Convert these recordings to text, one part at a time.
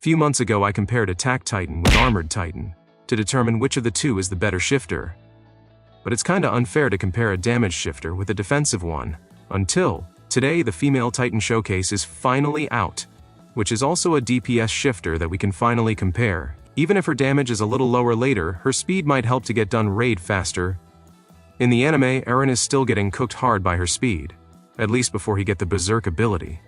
Few months ago I compared Attack Titan with Armored Titan to determine which of the two is the better shifter. But it's kinda unfair to compare a damage shifter with a defensive one. Until today, the female Titan showcase is finally out, which is also a DPS shifter that we can finally compare. Even if her damage is a little lower later, her speed might help to get done raid faster. In the anime, Eren is still getting cooked hard by her speed, at least before he get the Berserk ability.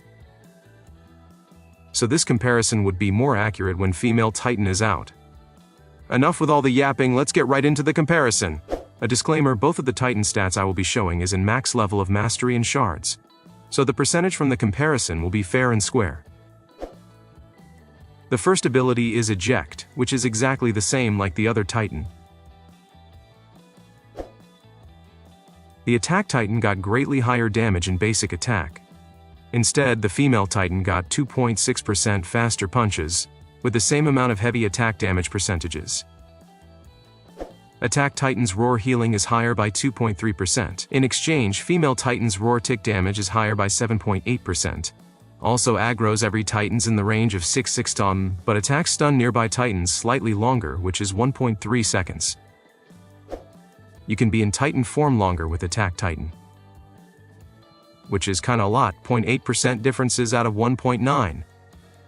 So this comparison would be more accurate when female Titan is out. Enough with all the yapping, let's get right into the comparison. A disclaimer, both of the Titan stats I will be showing is in max level of mastery and shards. So the percentage from the comparison will be fair and square. The first ability is Eject, which is exactly the same like the other Titan. The Attack Titan got greatly higher damage in basic attack. Instead, the female Titan got 2.6% faster punches, with the same amount of heavy attack damage percentages. Attack Titan's roar healing is higher by 2.3%. In exchange, female Titan's roar tick damage is higher by 7.8%. Also aggroes every Titans in the range of 6 stun, but attacks stun nearby Titans slightly longer, which is 1.3 seconds. You can be in Titan form longer with Attack Titan, which is kinda a lot, 0.8% differences out of 1.9.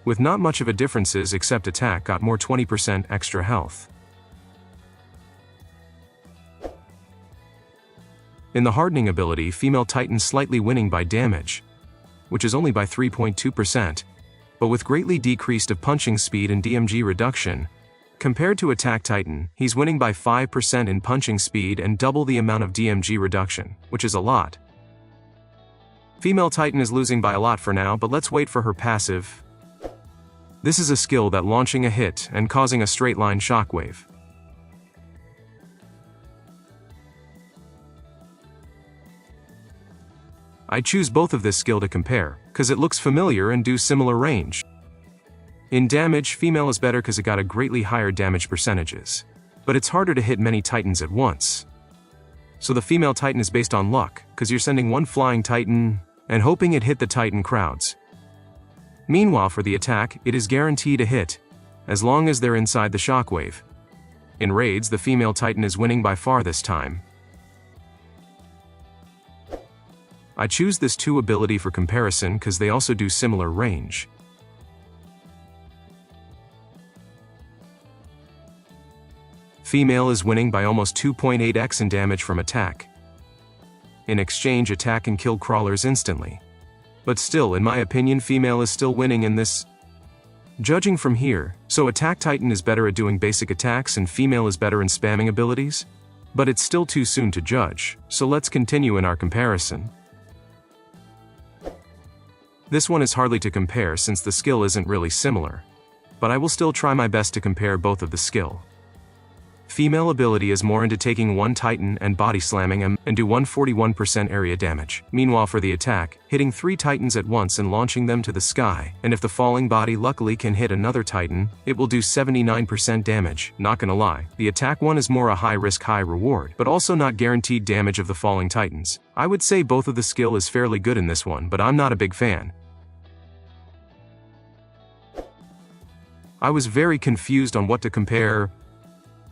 With not much of a differences except attack got more 20% extra health. In the hardening ability, female Titan slightly winning by damage, which is only by 3.2%, but with greatly decreased of punching speed and DMG reduction. Compared to Attack Titan, he's winning by 5% in punching speed and double the amount of DMG reduction, which is a lot. Female Titan is losing by a lot for now, but let's wait for her passive. This is a skill that launching a hit and causing a straight line shockwave. I choose both of this skill to compare, cause it looks familiar and do similar range. In damage, female is better cause it got a greatly higher damage percentages. But it's harder to hit many Titans at once. So the female Titan is based on luck, cause you're sending one flying Titan and hoping it hit the Titan crowds. Meanwhile for the attack, it is guaranteed a hit, as long as they're inside the shockwave. In raids, the female Titan is winning by far this time. I choose this 2 ability for comparison cause they also do similar range. Female is winning by almost 2.8x in damage from attack. In exchange, attack can kill crawlers instantly. But still, in my opinion, female is still winning in this. Judging from here, so Attack Titan is better at doing basic attacks and female is better in spamming abilities? But it's still too soon to judge, so let's continue in our comparison. This one is hardly to compare since the skill isn't really similar. But I will still try my best to compare both of the skill. Female ability is more into taking one Titan and body slamming him and do 141% area damage. Meanwhile for the attack, hitting 3 Titans at once and launching them to the sky, and if the falling body luckily can hit another Titan, it will do 79% damage. Not gonna lie, the attack one is more a high risk high reward, but also not guaranteed damage of the falling Titans. I would say both of the skill is fairly good in this one, but I'm not a big fan. I was very confused on what to compare,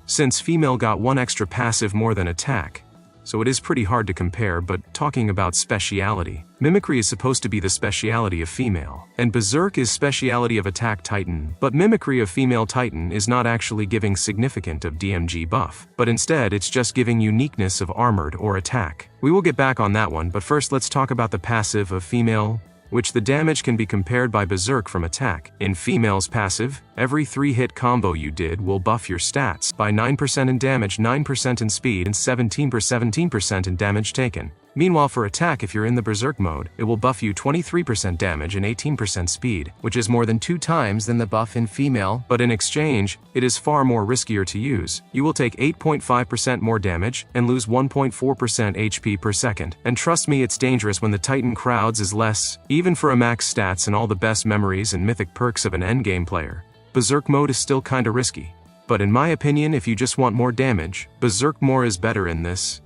since female got 1 extra passive more than attack, so it is pretty hard to compare. But talking about speciality, Mimicry is supposed to be the speciality of female, and Berserk is speciality of Attack Titan, but Mimicry of female Titan is not actually giving significant of DMG buff, but instead it's just giving uniqueness of armored or attack. We will get back on that one, but first let's talk about the passive of female, which the damage can be compared by Berserk from attack. In female's passive, every 3-hit combo you did will buff your stats by 9% in damage, 9% in speed, and 17% in damage taken. Meanwhile for attack, if you're in the Berserk mode, it will buff you 23% damage and 18% speed, which is more than 2 times than the buff in female, but in exchange, it is far more riskier to use. You will take 8.5% more damage, and lose 1.4% HP per second. And trust me, it's dangerous when the Titan crowds is less, even for a max stats and all the best memories and mythic perks of an endgame player. Berserk mode is still kinda risky. But in my opinion, if you just want more damage, Berserk more is better in this.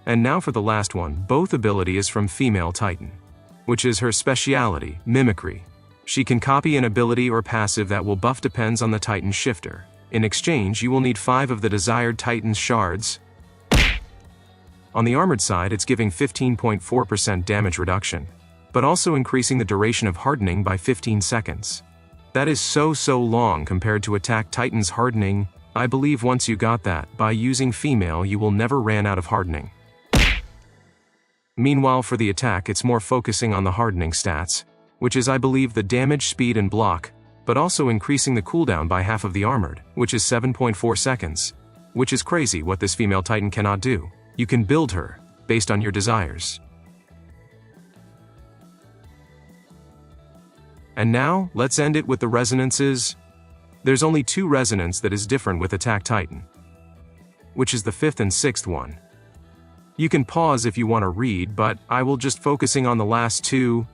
And now for the last one, both ability is from female Titan. which is her speciality, Mimicry. She can copy an ability or passive that will buff depends on the Titan's shifter. In exchange, you will need 5 of the desired Titan's shards. On the armored side, it's giving 15.4% damage reduction, but also increasing the duration of hardening by 15 seconds. That is so long compared to attack Titan's hardening. I believe once you got that, by using female you will never ran out of hardening. Meanwhile for the attack it's more focusing on the hardening stats, which is I believe the damage, speed and block, but also increasing the cooldown by half of the armored, which is 7.4 seconds. Which is crazy what this female Titan cannot do. You can build her, based on your desires. And now, let's end it with the resonances. There's only 2 resonance that is different with Attack Titan, which is the 5th and 6th one. You can pause if you want to read, but I will just focusing on the last 2.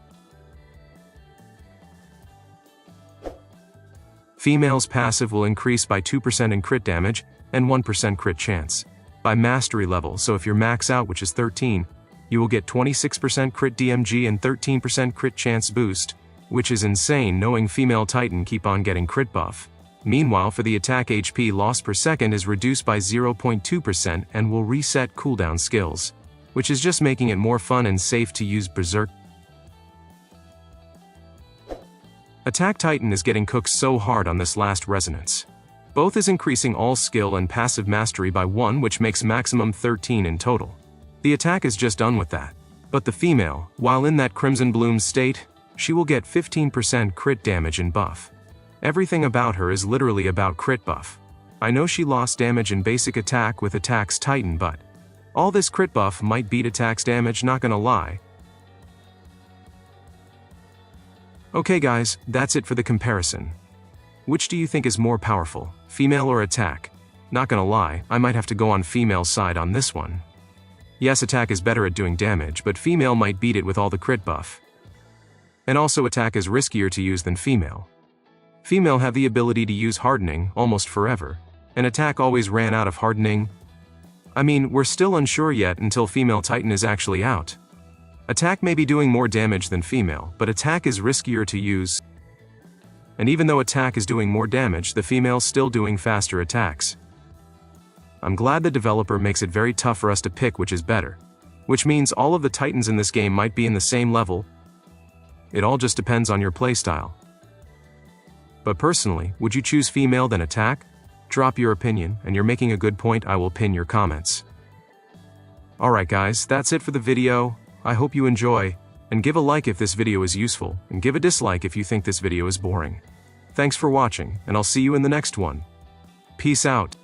Female's passive will increase by 2% in crit damage, and 1% crit chance. By mastery level, so if you're max out, which is 13, you will get 26% crit DMG and 13% crit chance boost, which is insane knowing female Titan keep on getting crit buff. Meanwhile for the attack HP loss per second is reduced by 0.2% and will reset cooldown skills, which is just making it more fun and safe to use Berserk. Attack Titan is getting cooked so hard on this last resonance. Both is increasing all skill and passive mastery by 1, which makes maximum 13 in total. The attack is just done with that. But the female, while in that Crimson Bloom state, she will get 15% crit damage and buff. Everything about her is literally about crit buff. I know she lost damage in basic attack with Attack's Titan, but all this crit buff might beat Attack's damage, not gonna lie. Okay guys, that's it for the comparison. Which do you think is more powerful, female or attack? Not gonna lie, I might have to go on female's side on this one. Yes, attack is better at doing damage, but female might beat it with all the crit buff. And also attack is riskier to use than female. Female have the ability to use hardening almost forever, and attack always ran out of hardening. I mean, we're still unsure yet until female Titan is actually out. Attack may be doing more damage than female, but attack is riskier to use. And even though attack is doing more damage, the female's still doing faster attacks. I'm glad the developer makes it very tough for us to pick which is better. Which means all of the Titans in this game might be in the same level. It all just depends on your playstyle. But personally, would you choose female than attack? Drop your opinion, and you're making a good point. I will pin your comments. Alright guys, that's it for the video. I hope you enjoy, and give a like if this video is useful, and give a dislike if you think this video is boring. Thanks for watching, and I'll see you in the next one. Peace out.